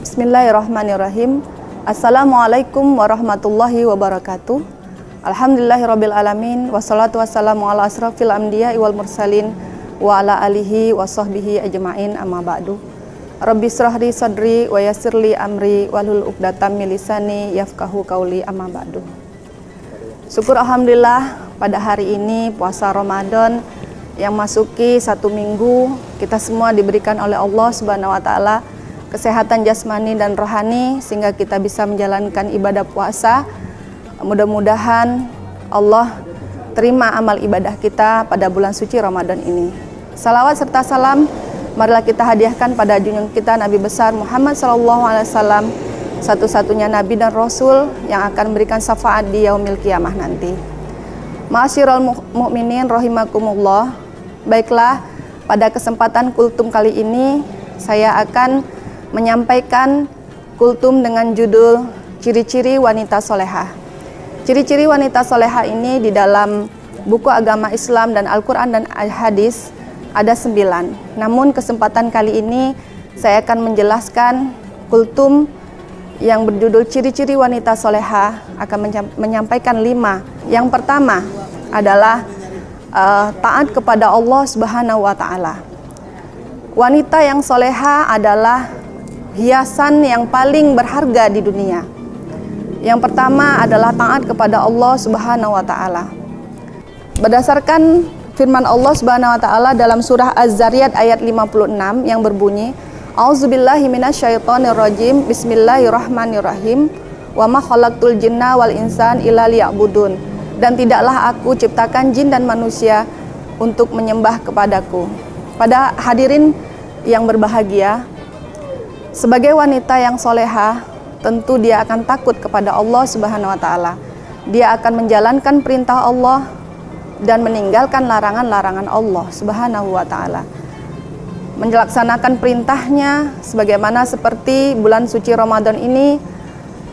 Bismillahirrahmanirrahim. Assalamualaikum warahmatullahi wabarakatuh. Alhamdulillahirabbil alamin wassalatu wassalamu ala asrofil anbiya'i wal mursalin wa ala alihi wa sahbihi ajma'in amma ba'du. Rabbi shrahli sadri wa yassirli amri wahlul 'uqdatam min lisani yafqahu qauli amma ba'du. Syukur alhamdulillah pada hari ini puasa Ramadan yang masuki 1 minggu, kita semua diberikan oleh Allah Subhanahu wa taala kesehatan jasmani dan rohani sehingga kita bisa menjalankan ibadah puasa. Mudah-mudahan Allah terima amal ibadah kita pada bulan suci Ramadan ini. Salawat serta salam marilah kita hadiahkan pada junjungan kita Nabi besar Muhammad SAW, satu-satunya Nabi dan Rasul yang akan memberikan syafaat di yaumil qiyamah nanti. Ma'asyiral mu'minin rahimakumullah. Baiklah, pada kesempatan kultum kali ini saya akan menyampaikan kultum dengan judul Ciri-ciri Wanita Solehah. Ciri-ciri wanita solehah ini di dalam buku agama Islam dan Al-Quran dan Al-Hadis ada 9. Namun kesempatan kali ini saya akan menjelaskan kultum yang berjudul Ciri-ciri Wanita Solehah, akan menyampaikan 5. Yang pertama adalah taat kepada Allah Subhanahu wa taala. Wanita yang soleha adalah hiasan yang paling berharga di dunia. Yang pertama adalah taat kepada Allah Subhanahu wa taala. Berdasarkan firman Allah Subhanahu wa taala dalam surah Az-Zariyat ayat 56 yang berbunyi, A'udzubillahi minasyaitonirrajim. Bismillahirrahmanirrahim. Wa ma khalaqtul jinna wal insan illa liya'budun. Dan tidaklah aku ciptakan jin dan manusia untuk menyembah kepadaku. Pada hadirin yang berbahagia, sebagai wanita yang soleha, tentu dia akan takut kepada Allah Subhanahu wa taala. Dia akan menjalankan perintah Allah dan meninggalkan larangan-larangan Allah Subhanahu wa taala. Melaksanakan perintahnya sebagaimana seperti bulan suci Ramadan ini,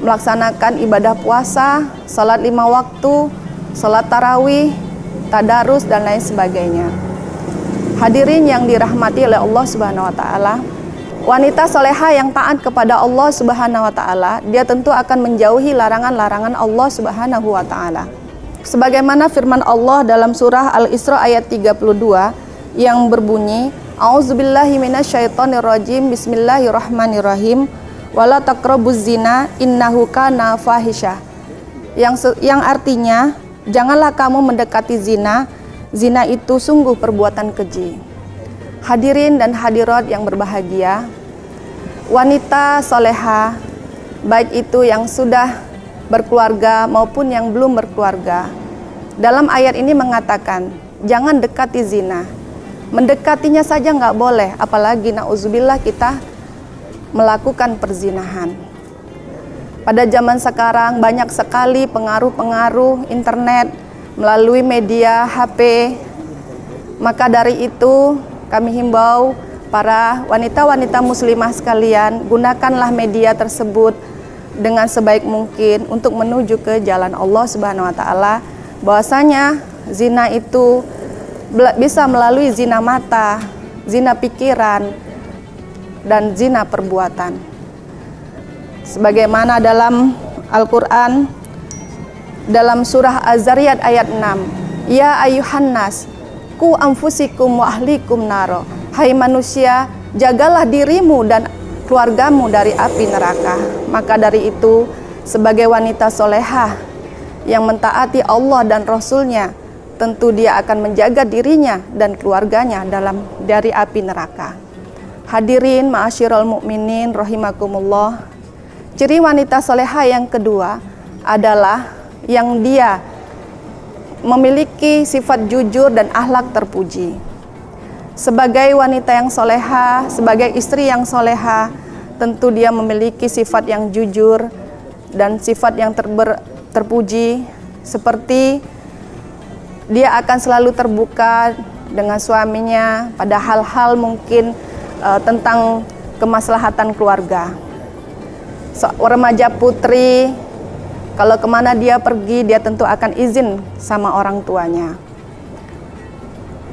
melaksanakan ibadah puasa, salat 5 waktu, salat tarawih, tadarus dan lain sebagainya. Hadirin yang dirahmati oleh Allah Subhanahu wa taala, wanita soleha yang taat kepada Allah Subhanahu wa taala, dia tentu akan menjauhi larangan-larangan Allah Subhanahu wa taala. Sebagaimana firman Allah dalam surah Al-Isra ayat 32 yang berbunyi, A'udzubillahi minasyaitonirrajim. Bismillahirrahmanirrahim. Wala taqrabuz zina innahu kana fahisyah. Yang artinya, janganlah kamu mendekati zina. Zina itu sungguh perbuatan keji. Hadirin dan hadirat yang berbahagia, wanita soleha, baik itu yang sudah berkeluarga maupun yang belum berkeluarga, dalam ayat ini mengatakan, jangan dekati zina. Mendekatinya saja nggak boleh, apalagi na'udzubillah kita melakukan perzinahan. Pada zaman sekarang banyak sekali pengaruh-pengaruh internet melalui media HP. Maka dari itu kami himbau para wanita-wanita muslimah sekalian, gunakanlah media tersebut dengan sebaik mungkin untuk menuju ke jalan Allah Subhanahu wa taala. Bahwasanya zina itu bisa melalui zina mata, zina pikiran, dan zina perbuatan. Sebagaimana dalam Al-Quran dalam surah Az-Zariyat ayat 6, Ya ayuhan nas ku anfusikum wa ahlikum naro. Hai manusia, jagalah dirimu dan keluargamu dari api neraka. Maka dari itu, sebagai wanita solehah yang mentaati Allah dan Rasulnya, tentu dia akan menjaga dirinya dan keluarganya dari api neraka. Hadirin ma'asyiral mu'minin rahimakumullah. Ciri wanita solehah yang kedua adalah yang dia memiliki sifat jujur dan akhlak terpuji. Sebagai wanita yang soleha, sebagai istri yang soleha, tentu dia memiliki sifat yang jujur dan sifat yang terpuji, seperti dia akan selalu terbuka dengan suaminya pada hal-hal mungkin tentang kemaslahatan keluarga. Remaja putri, kalau kemana dia pergi, dia tentu akan izin sama orang tuanya.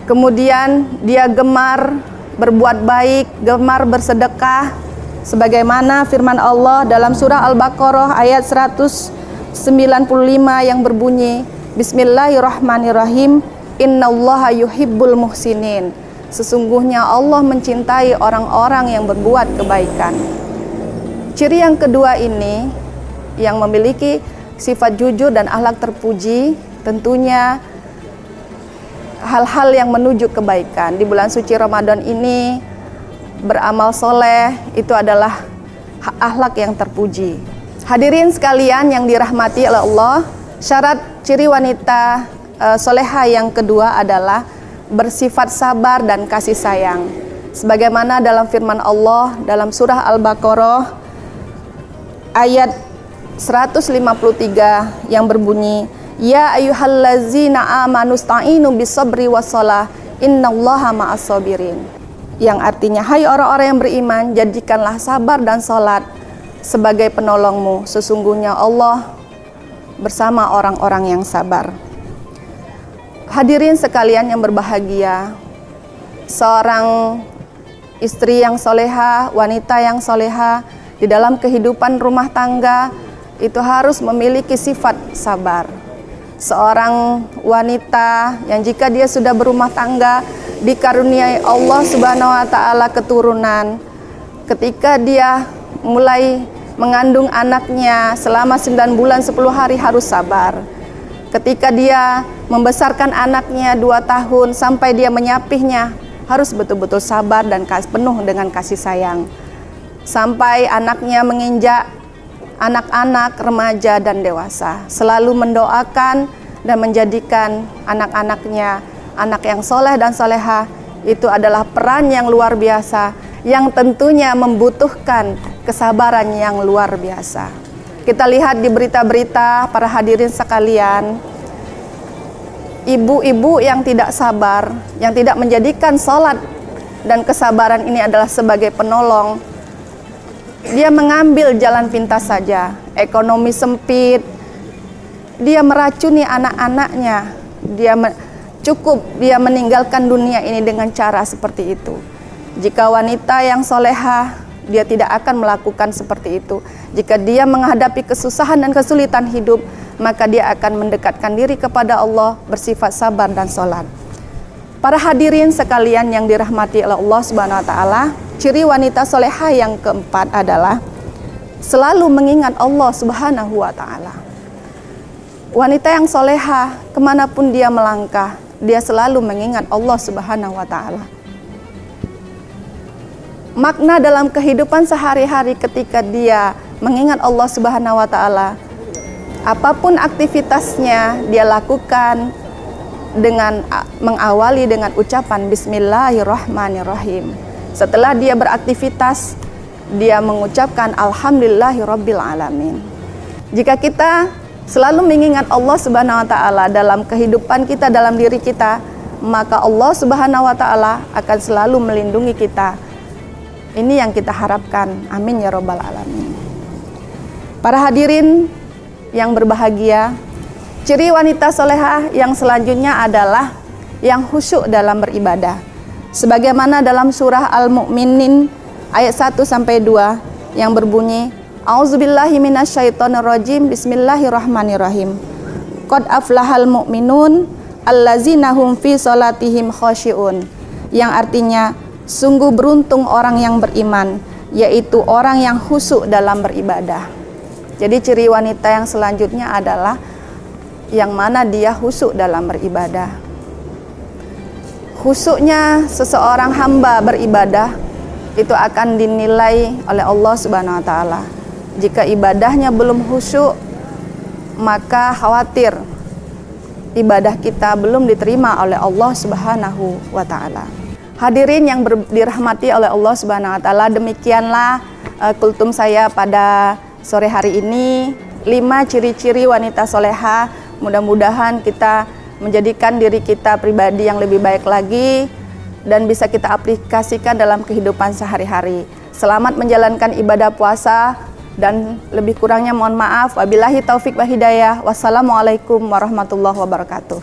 Kemudian dia gemar berbuat baik, gemar bersedekah, Sebagaimana firman Allah dalam surah Al-Baqarah ayat 195 yang berbunyi, Bismillahirrahmanirrahim, Innallaha yuhibbul muhsinin. Sesungguhnya Allah mencintai orang-orang yang berbuat kebaikan. Ciri yang kedua ini, yang memiliki sifat jujur dan akhlak terpuji, tentunya hal-hal yang menuju kebaikan. Di bulan suci Ramadan ini, beramal soleh itu adalah akhlak yang terpuji. Hadirin sekalian yang dirahmati oleh Allah, syarat ciri wanita soleha yang kedua adalah bersifat sabar dan kasih sayang. Sebagaimana dalam firman Allah dalam surah Al-Baqarah ayat 153 yang berbunyi, Ya ayyuhallazina amanu sta'inu bisabri wassalah innallaha ma'as-sabirin. Yang artinya, hai orang-orang yang beriman, jadikanlah sabar dan salat sebagai penolongmu. Sesungguhnya Allah bersama orang-orang yang sabar. Hadirin sekalian yang berbahagia, seorang istri yang soleha, wanita yang soleha di dalam kehidupan rumah tangga itu harus memiliki sifat sabar. Seorang wanita yang jika dia sudah berumah tangga, dikaruniai Allah Subhanahu wa taala keturunan, ketika dia mulai mengandung anaknya selama 9 bulan 10 hari harus sabar. Ketika dia membesarkan anaknya 2 tahun sampai dia menyapihnya, harus betul-betul sabar dan penuh dengan kasih sayang. Sampai anaknya menginjak anak-anak, remaja dan dewasa, selalu mendoakan dan menjadikan anak-anaknya anak yang soleh dan soleha. Itu adalah peran yang luar biasa, yang tentunya membutuhkan kesabaran yang luar biasa. Kita lihat di berita-berita, para hadirin sekalian, ibu-ibu yang tidak sabar, yang tidak menjadikan sholat dan kesabaran ini adalah sebagai penolong. Dia mengambil jalan pintas saja, ekonomi sempit, dia meracuni anak-anaknya, dia meninggalkan dunia ini dengan cara seperti itu. Jika wanita yang soleha, dia tidak akan melakukan seperti itu. Jika dia menghadapi kesusahan dan kesulitan hidup, maka dia akan mendekatkan diri kepada Allah, bersifat sabar dan sholat. Para hadirin sekalian yang dirahmati oleh Allah Subhanahu wa taala, ciri wanita soleha yang keempat adalah selalu mengingat Allah Subhanahu wa taala. Wanita yang soleha, kemanapun dia melangkah, dia selalu mengingat Allah Subhanahu wa taala. Makna dalam kehidupan sehari-hari ketika dia mengingat Allah Subhanahu wa taala, apapun aktivitasnya dia lakukan dengan mengawali dengan ucapan Bismillahirrahmanirrahim. Setelah dia beraktivitas, dia mengucapkan Alhamdulillahirabbil alamin. Jika kita selalu mengingat Allah Subhanahu wa taala dalam kehidupan kita, dalam diri kita, maka Allah Subhanahu wa taala akan selalu melindungi kita. Ini yang kita harapkan. Amin ya rabbal alamin. Para hadirin yang berbahagia, ciri wanita solehah yang selanjutnya adalah yang khusyuk dalam beribadah. Sebagaimana dalam surah Al-Mu'minin ayat 1-2 yang berbunyi, A'udzubillahi minasyaitonirrajim, Bismillahirrahmanirrahim. Qad aflahal mu'minun allazina hum fi sholatihim khasyi'un. Yang artinya, sungguh beruntung orang yang beriman, yaitu orang yang khusyuk dalam beribadah. Jadi ciri wanita yang selanjutnya adalah yang mana dia khusyuk dalam beribadah. Khusyuknya seseorang hamba beribadah itu akan dinilai oleh Allah Subhanahu wa taala. Jika ibadahnya belum khusyuk, maka khawatir ibadah kita belum diterima oleh Allah Subhanahu wa taala. Hadirin yang dirahmati oleh Allah Subhanahu wa taala, demikianlah kultum saya pada sore hari ini, 5 ciri-ciri wanita soleha. Mudah-mudahan kita menjadikan diri kita pribadi yang lebih baik lagi dan bisa kita aplikasikan dalam kehidupan sehari-hari. Selamat menjalankan ibadah puasa dan lebih kurangnya mohon maaf. Wabillahi taufik wa hidayah. Wassalamualaikum warahmatullahi wabarakatuh.